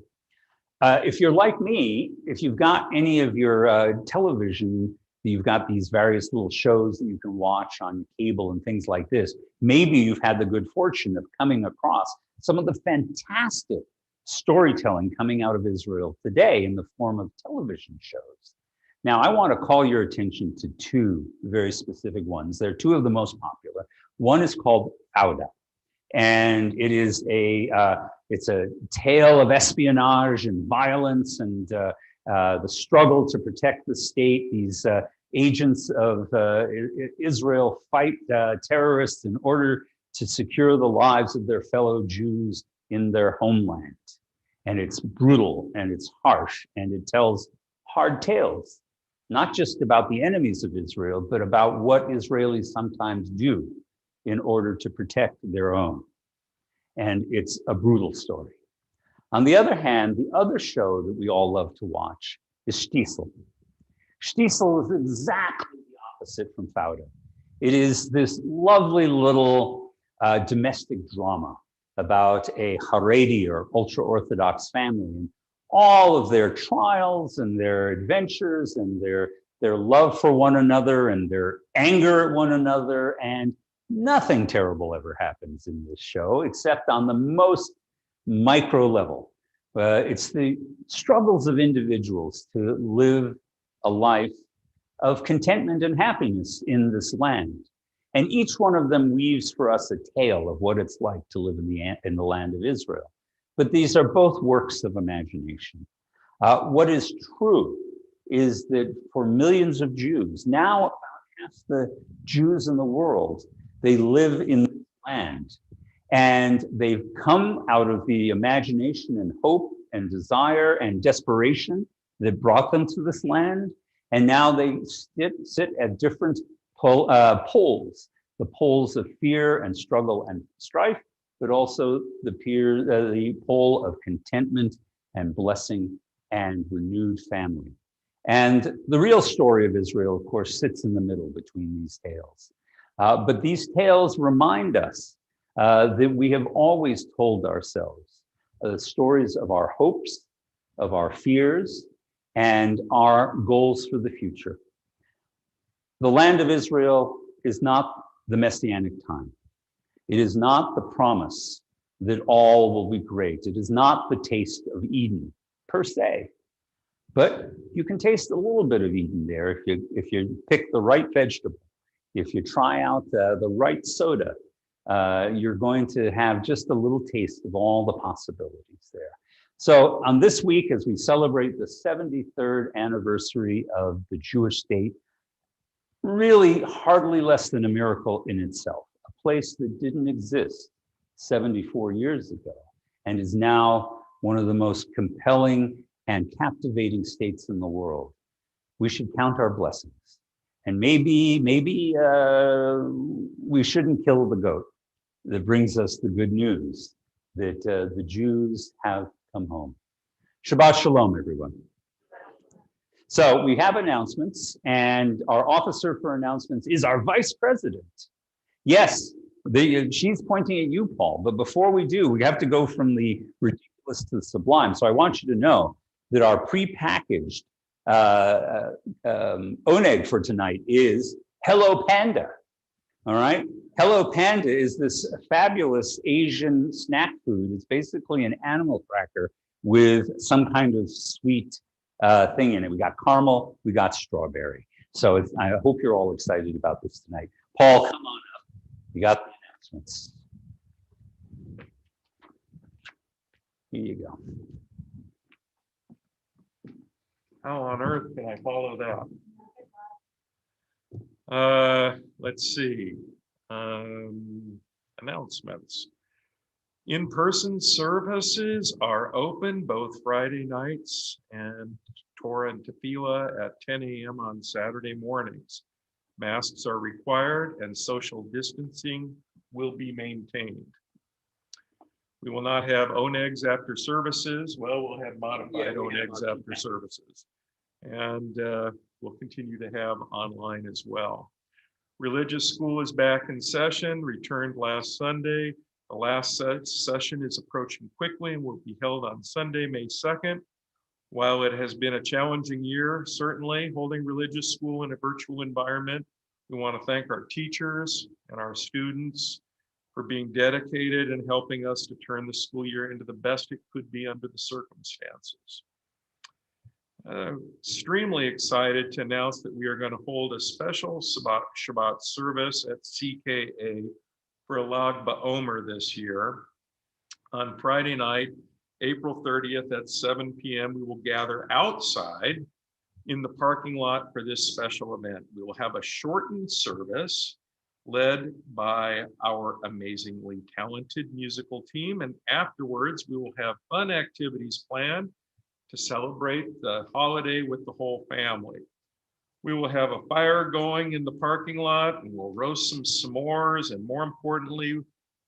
If you're like me, if you've got any of your television, you've got these various little shows that you can watch on cable and things like this, maybe you've had the good fortune of coming across some of the fantastic storytelling coming out of Israel today in the form of television shows. Now, I want to call your attention to two very specific ones. They're two of the most popular. One is called Fauda, and it is it's a tale of espionage and violence and the struggle to protect the state. These agents of Israel fight terrorists in order to secure the lives of their fellow Jews in their homeland. And it's brutal and it's harsh and it tells hard tales, not just about the enemies of Israel, but about what Israelis sometimes do in order to protect their own. And it's a brutal story. On the other hand, the other show that we all love to watch is Shtisel. Shtisel is exactly the opposite from Fauda. It is this lovely little domestic drama about a Haredi or ultra-Orthodox family and all of their trials and their adventures and their love for one another and their anger at one another. And nothing terrible ever happens in this show, except on the most micro level. It's the struggles of individuals to live a life of contentment and happiness in this land. And each one of them weaves for us a tale of what it's like to live in the land of Israel. But these are both works of imagination. What is true is that for millions of Jews, now about half the Jews in the world, they live in the land. And they've come out of the imagination and hope and desire and desperation that brought them to this land. And now they sit at different poles, the poles of fear and struggle and strife, but also the pole of contentment and blessing and renewed family. And the real story of Israel, of course, sits in the middle between these tales. But these tales remind us that we have always told ourselves stories of our hopes, of our fears, and our goals for the future. The land of Israel is not the messianic time. It is not the promise that all will be great. It is not the taste of Eden per se, but you can taste a little bit of Eden there if you pick the right vegetable. If you try out the right soda, you're going to have just a little taste of all the possibilities there. So on this week, as we celebrate the 73rd anniversary of the Jewish state, really hardly less than a miracle in itself, a place that didn't exist 74 years ago and is now one of the most compelling and captivating states in the world. We should count our blessings. And maybe we shouldn't kill the goat that brings us the good news that the Jews have come home. Shabbat Shalom, everyone. So we have announcements, and our officer for announcements is our vice president. Yes, she's pointing at you, Paul, but before we do, we have to go from the ridiculous to the sublime. So I want you to know that our prepackaged oneg for tonight is Hello Panda. All right. Hello Panda is this fabulous Asian snack food. It's basically an animal cracker with some kind of sweet thing in it. We got caramel, we got strawberry. So I hope you're all excited about this tonight. Paul, come on up. You got the announcements. Here you go. How on earth can I follow that? Let's see. Announcements. In-person services are open both Friday nights and Torah and Tefillah at 10 a.m. on Saturday mornings. Masks are required and social distancing will be maintained. We will not have ONEGs after services. Well, we'll have modified ONEGs after services. And we'll continue to have online as well. Religious school is back in session, returned last Sunday. The last session is approaching quickly and will be held on Sunday, May 2nd. While it has been a challenging year, certainly holding religious school in a virtual environment, we want to thank our teachers and our students for being dedicated and helping us to turn the school year into the best it could be under the circumstances. Extremely excited to announce that we are going to hold a special Shabbat service at CKA for a Lag BaOmer this year. On Friday night, April 30th at 7 p.m., we will gather outside in the parking lot for this special event. We will have a shortened service led by our amazingly talented musical team. And afterwards, we will have fun activities planned to celebrate the holiday with the whole family. We will have a fire going in the parking lot and we'll roast some s'mores. And more importantly,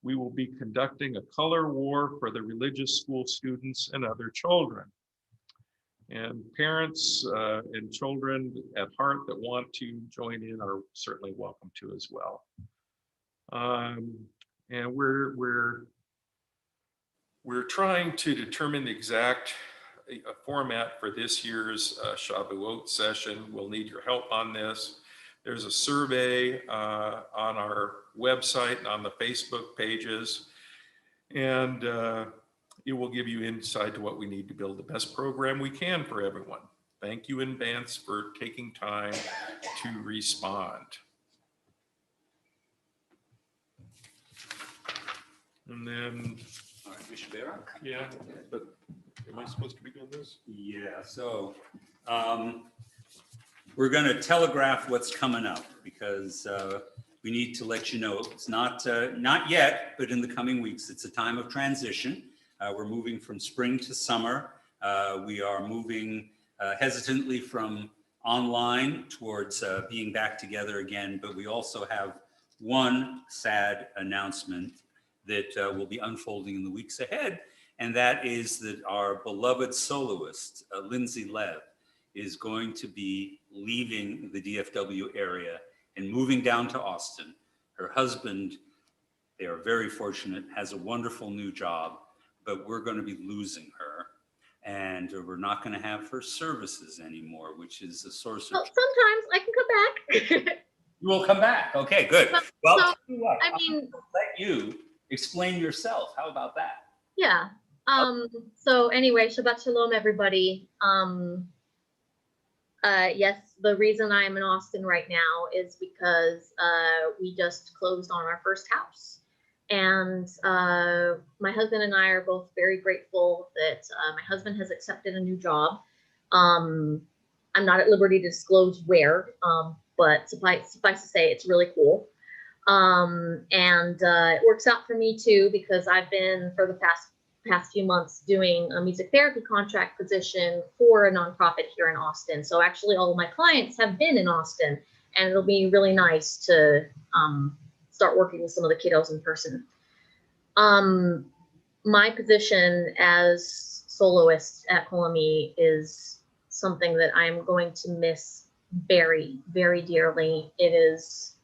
we will be conducting a color war for the religious school students and other children. And parents and children at heart that want to join in are certainly welcome to as well. And we're trying to determine the exact format for this year's Shavuot session. We'll need your help on this. There's a survey on our website and on the Facebook pages, and it will give you insight to what we need to build the best program we can for everyone. Thank you in advance for taking time to respond. And then, All right, Mishbera? yeah, but am I supposed to be doing this? Yeah, so we're going to telegraph what's coming up because we need to let you know it's not yet, but in the coming weeks, it's a time of transition. We're moving from spring to summer. We are moving hesitantly from online towards being back together again, but we also have one sad announcement that will be unfolding in the weeks ahead, and that is that our beloved soloist, Lindsay Lev, is going to be leaving the DFW area and moving down to Austin. Her husband, they are very fortunate, has a wonderful new job, but we're going to be losing her. And we're not going to have her services anymore, which is a source of... Well, sometimes I can come back. You will come back. Okay, good. Well, Well, so, tell you what, I mean, I'll let you explain yourself. How about that? yeah. So anyway, Shabbat Shalom, everybody. Yes, the reason I'm in Austin right now is because we just closed on our first house. And my husband and I are both very grateful that my husband has accepted a new job. I'm not at liberty to disclose where, but suffice to say, it's really cool. And it works out for me too, because I've been for the past few months doing a music therapy contract position for a nonprofit here in Austin. So actually all of my clients have been in Austin, and it'll be really nice to start working with some of the kiddos in person. My position as soloist at Kol Ami is something that I'm going to miss very, very dearly. It is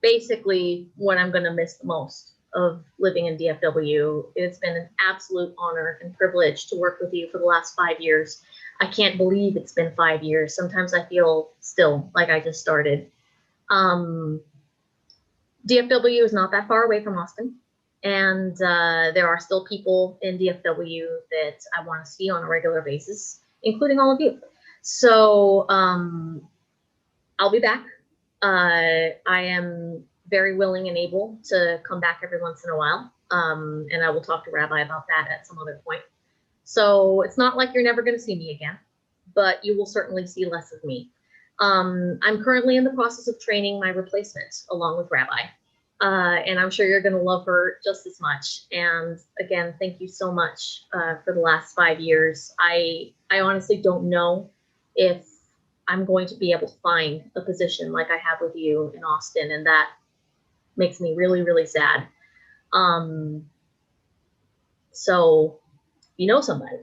basically what I'm going to miss the most of living in DFW. It's been an absolute honor and privilege to work with you for the last 5 years. I can't believe it's been 5 years. Sometimes I feel still like I just started. DFW is not that far away from Austin, and there are still people in DFW that I want to see on a regular basis, including all of you. So I'll be back. I am very willing and able to come back every once in a while, and I will talk to Rabbi about that at some other point. So it's not like you're never going to see me again, but you will certainly see less of me. I'm currently in the process of training my replacement along with Rabbi. And I'm sure you're going to love her just as much. And again, thank you so much for the last 5 years. I honestly don't know if I'm going to be able to find a position like I have with you in Austin, and that makes me really, really sad. So you know somebody.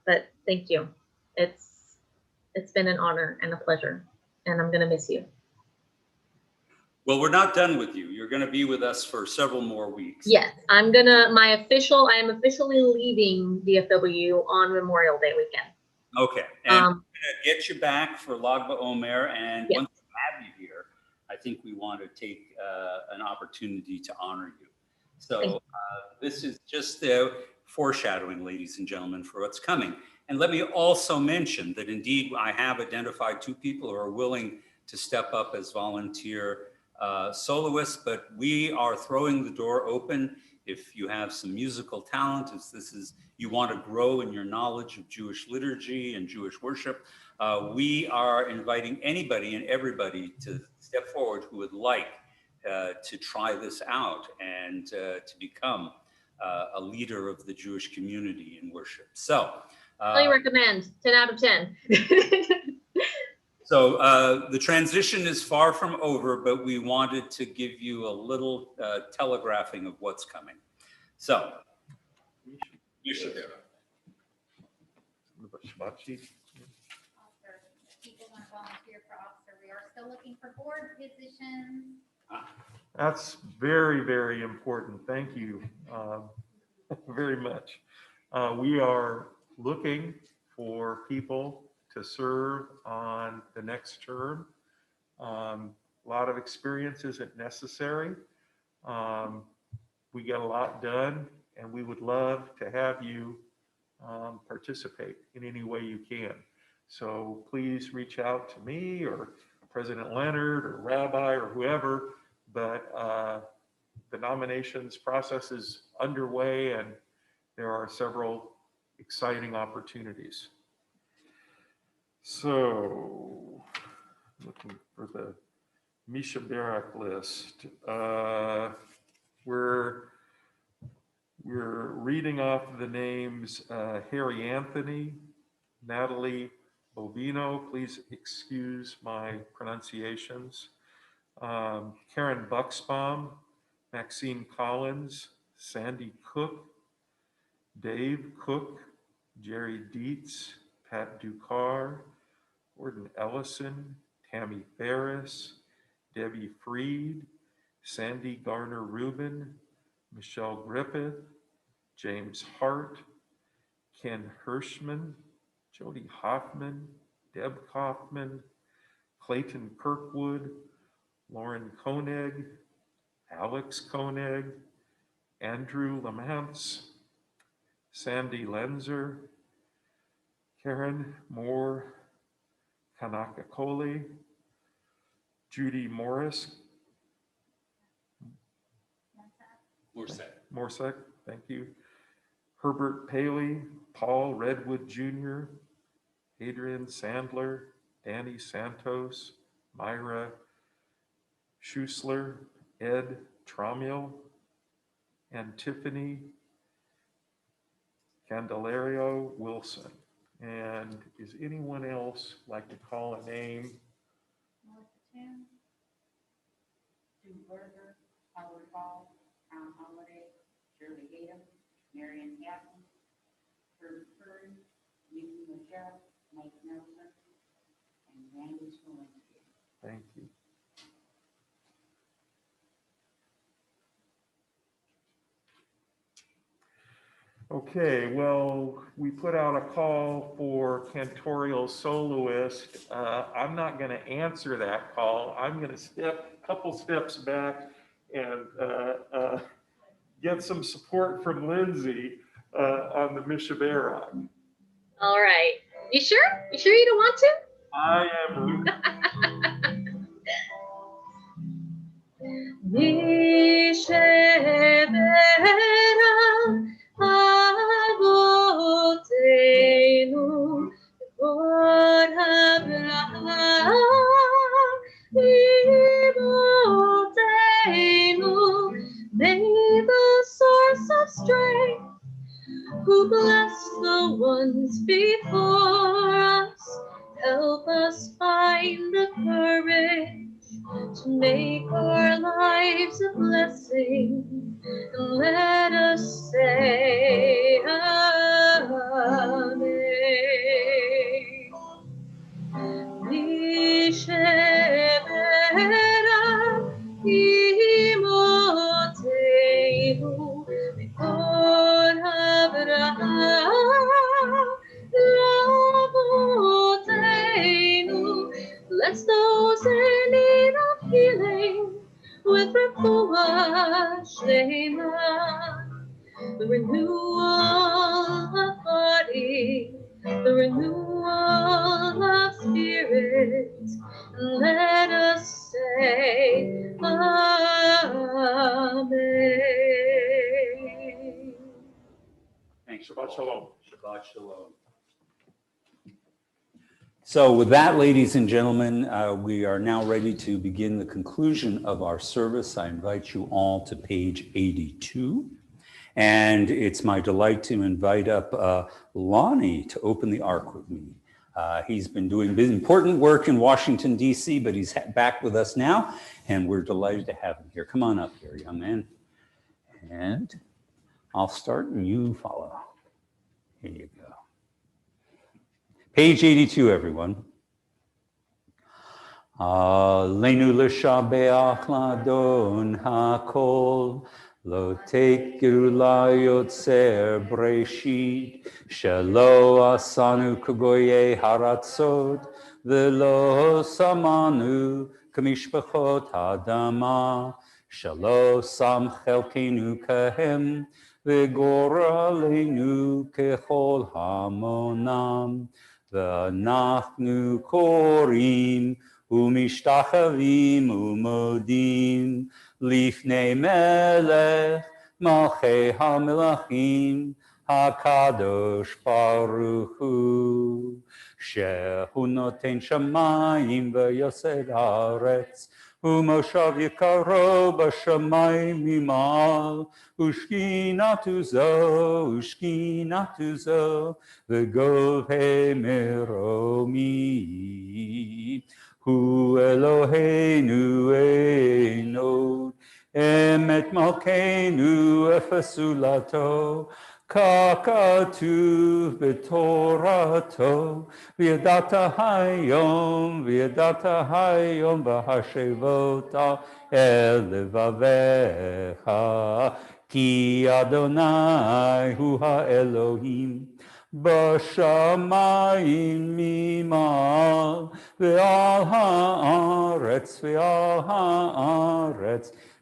But thank you. It's been an honor and a pleasure, and I'm gonna miss you. Well, we're not done with you. You're going to be with us for several more weeks. Yes, I am officially leaving DFW on Memorial Day weekend. Okay. And we're going to get you back for Lag BaOmer. And Yes. once we have you here, I think we want to take an opportunity to honor you. So this is just foreshadowing, ladies and gentlemen, for what's coming. And let me also mention that indeed I have identified 2 people who are willing to step up as volunteer soloists, but we are throwing the door open. If you have some musical talent, if you want to grow in your knowledge of Jewish liturgy and Jewish worship, we are inviting anybody and everybody to step forward who would like to try this out and to become a leader of the Jewish community in worship. So, I recommend 10 out of 10. So the transition is far from over, but we wanted to give you a little telegraphing of what's coming. So, you should do it. People want to volunteer for officer. We are still looking for board positions. That's very, very important. Thank you very much. We are looking for people to serve on the next term. A lot of experience isn't necessary. We get a lot done, and we would love to have you participate in any way you can. So please reach out to me or President Leonard or Rabbi or whoever, but the nominations process is underway, and there are several exciting opportunities. So, looking for the Misha Barak list. We're reading off the names Harry Anthony, Natalie Bovino, please excuse my pronunciations, Karen Bucksbaum, Maxine Collins, Sandy Cook, Dave Cook, Jerry Dietz, Pat Ducar, Gordon Ellison, Tammy Ferris, Debbie Freed, Sandy Garner Rubin, Michelle Griffith, James Hart, Ken Hirschman, Jody Hoffman, Deb Kaufman, Clayton Kirkwood, Lauren Koenig, Alex Koenig, Andrew Lamantz, Sandy Lenzer, Karen Moore, Kanaka Coley, Judy Morris, Morsek, thank you, Herbert Paley, Paul Redwood Jr., Adrian Sandler, Danny Santos, Myra Schusler, Ed Tramiel, and Tiffany Candelario Wilson. And is anyone else like to call a name? Melissa Toon, Sue Berger, Howard Hall, Tom Holiday, Shirley Gatum, Marion Gatlin, Herb Curry, Nikki Michelle, Mike Nelson, and Randy Smolinski. Thank you. Okay, well, we put out a call for cantorial soloist. I'm not going to answer that call. I'm going to step a couple steps back and get some support from Lindsay on the Mishabera. All right. You sure? You sure you don't want to? I am. Avotenu, God Abraham, for us. Help us find the courage to make our lives a blessing. And let us say Amen. Nishebera imotenu mikol Avraham lavotenu. Bless those in need of healing with refuah shlema, the renewal of body, the renewal of spirit. And let us say Amen. Thanks. Shabbat shalom. Shabbat shalom. So with that, ladies and gentlemen, we are now ready to begin the conclusion of our service. I invite you all to page 82. And it's my delight to invite up Lonnie to open the ark with me. He's been doing important work in Washington, D.C., but he's back with us now, and we're delighted to have him here. Come on up here, young man. And I'll start and you follow. Here you go. Page 82, everyone. Aleinu l'shabeach l'Adon hakol, lo tekiru la'yotzer breshit, shelo asanu k'goyei haratzot, v'lo samanu k'mishpachot ha'adama, shelo sam chelkenu kahem, v'goralenu kechol hamonam. V'anachnu korim umishtachavim umodim lifnei melech malchei hamelachim hakadosh baruch hu shehu noten shamayim v'yosed haaretz umoshav yikaro b'shamayim mimal ushkinatu zo v'gov meromi hu Eloheinu einod emet malkeinu efesulato kakatuv b'torato v'yadata hayom v'hashevota el levavecha ki Adonai hu ha'Elohim b'shamayim mimal ve'al ha'aretz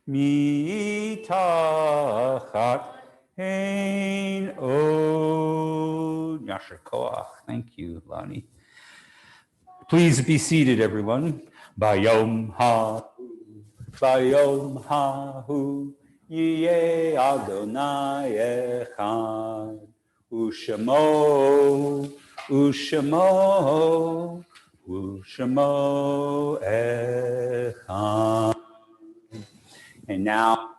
mitachat ein od. Yasher koach. Thank you, Lonnie. Please be seated, everyone. Bayom hahu Yeh Adonai echad, Ushemo echad. And now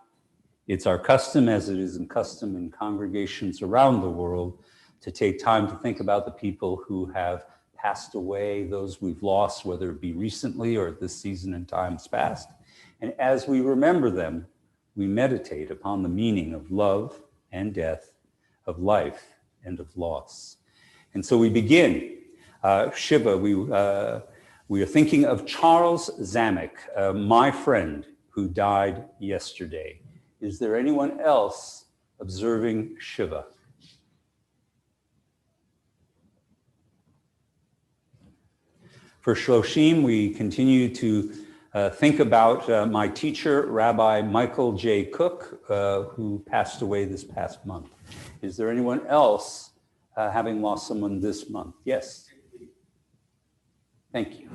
it's our custom, as it is in custom in congregations around the world, to take time to think about the people who have passed away, those we've lost, whether it be recently or this season in times past. And as we remember them, we meditate upon the meaning of love and death, of life and of loss. And so we begin. Shiva, we are thinking of Charles Zamek, my friend who died yesterday. Is there anyone else observing Shiva? For Shloshim, we continue to think about my teacher, Rabbi Michael J. Cook, who passed away this past month. Is there anyone else having lost someone this month? Yes. Thank you.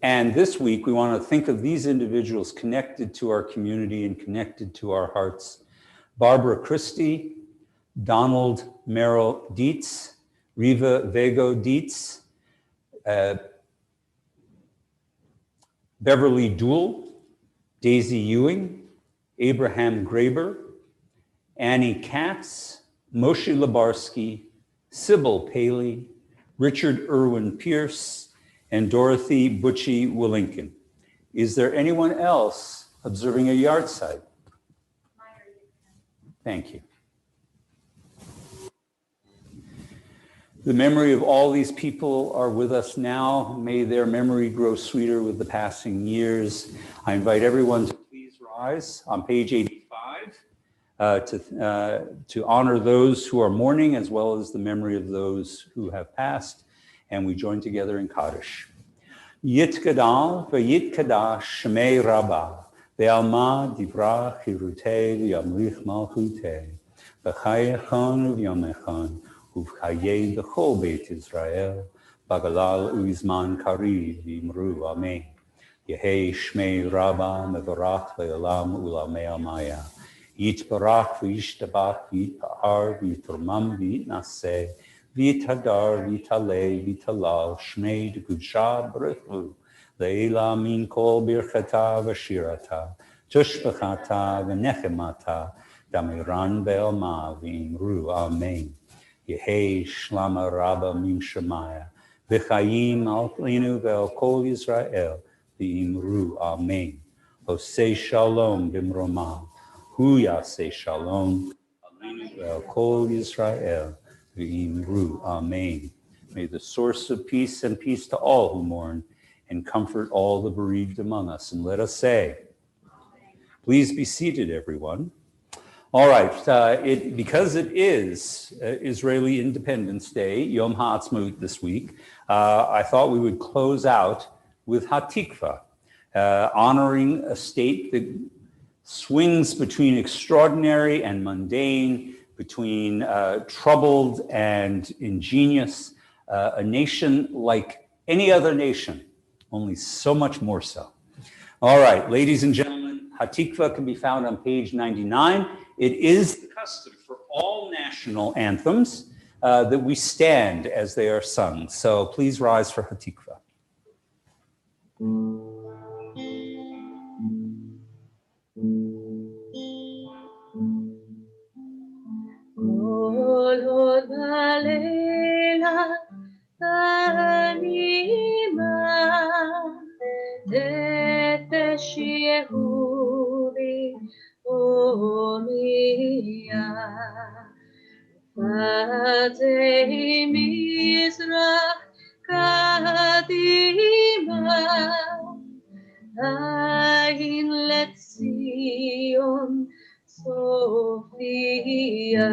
And this week, we want to think of these individuals connected to our community and connected to our hearts. Barbara Christie, Donald Merrill Dietz, Riva Vego Dietz, Beverly Dool, Daisy Ewing, Abraham Graber, Annie Katz, Moshe Labarsky, Sybil Paley, Richard Irwin Pierce, and Dorothy Butchie Willinkin. Is there anyone else observing a yard site? Thank you. The memory of all these people are with us now. May their memory grow sweeter with the passing years. I invite everyone to please rise on page 85 to honor those who are mourning as well as the memory of those who have passed. And we join together in Kaddish. Yitgadal v'yitkadash shemei Rabbah ve'alma divra chirutei v'yamlich malchutei v'chayechon v'yamechon uv'chayei b'chol beit Israel bagalal u'izman kariv v'imru amen. Yehei shmei Rabbah mevarach le'olam u'lamei amaya. Yitbarach v'yishtabach v'yitpa'ar v'yiturmam v'yitnaseh v'yithadar v'yitalei v'yitalal shmei d'kudsha b'rechu le'ila min kol birchata v'shirata tushbachata v'nechemata damiran ve'alma v'imru amen. Yehei shlama rabba mim shemaya v'chayim alinu ve'al kol Yisrael v'imru amen. Hosei shalom b'mromah hu yaseh shalom alinu ve'al kol Yisrael v'imru amen. May the source of peace and peace to all who mourn and comfort all the bereaved among us. And let us say, please be seated, everyone. All right, because it is Israeli Independence Day, Yom HaAtzmaut this week, I thought we would close out with Hatikva, honoring a state that swings between extraordinary and mundane, between troubled and ingenious, a nation like any other nation, only so much more so. All right, ladies and gentlemen, Hatikva can be found on page 99. It is the custom for all national anthems that we stand as they are sung. So please rise for Hatikva. Ein Letzion Sophia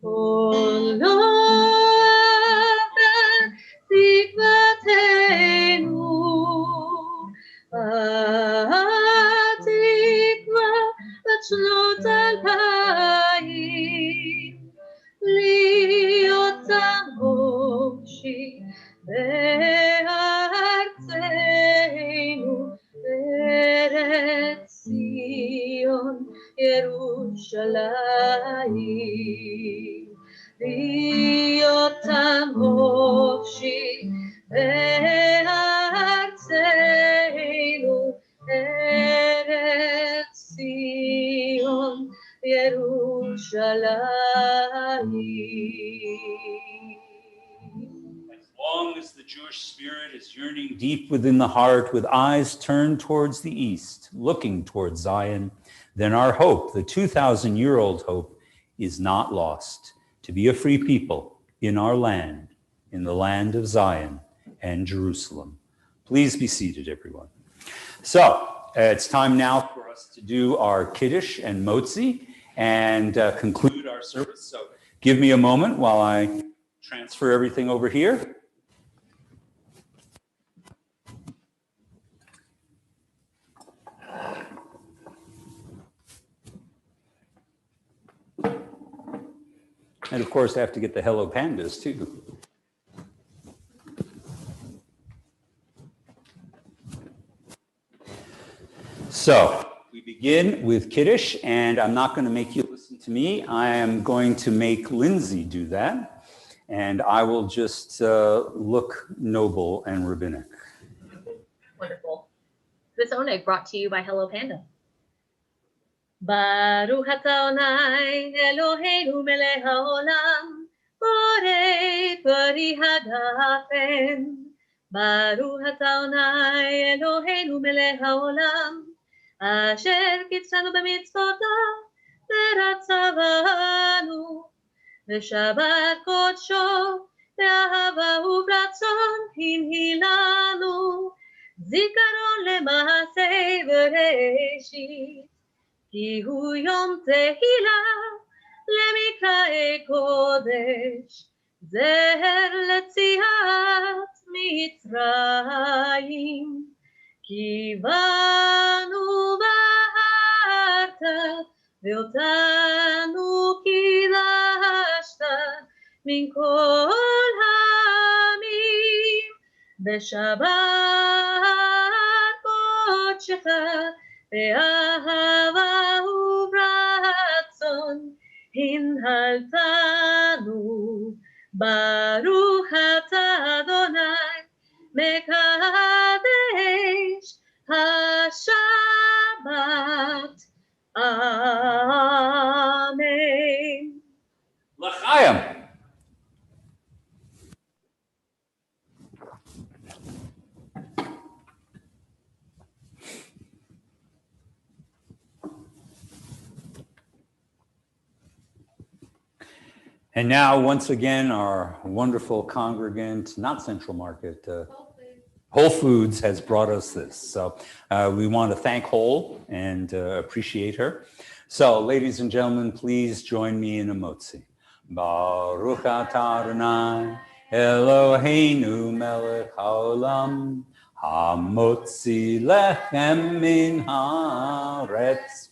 Olada Tikvatenu Atikva Vatchnot Alpayim Liotam Hoshi Be'artzeinu Eretz Zion Yerushalayim Liotam Hoshi Be'artzeinu Eretz Zion Yerushalayim. As long as the Jewish spirit is yearning deep within the heart, with eyes turned towards the east, looking towards Zion, then our hope, the 2,000-year-old hope, is not lost. To be a free people in our land, in the land of Zion and Jerusalem. Please be seated, everyone. So it's time now for us to do our Kiddush and Motzi and conclude our service. So give me a moment while I transfer everything over here. And of course, I have to get the Hello Pandas too. So we begin with Kiddush, and I'm not going to make you listen to me. I am going to make Lindsay do that, and I will just look noble and rabbinic. Wonderful. This oneg brought to you by Hello Panda. Baruch atah Adonai Eloheinu melech haolam, borei pari hagafen. Baruch atah Adonai Eloheinu melech haolam, asher kitzanu b'mitzvotav v'ratzavanu, v'shabbat kodsho באהבה וברצון הנהילנו, זיכרון למעשה בראשית, כי הוא יום תהילה למקראי קודש, זהר ליציאת מצרים. כי בנו בחרת ואותנו קידשת מן כל העמים, בשבת קודשך באהבה וברצון הנהלתנו. ברוך אתה אדוני מקדש השבת. אמן. L'chaim. And now, once again, our wonderful congregant, not Central Market, Whole Foods has brought us this. So we want to thank Whole and appreciate her. So, ladies and gentlemen, please join me in a motzi. Baruch atah Adonai Eloheinu melech haolam, hamotzi lechem min haaretz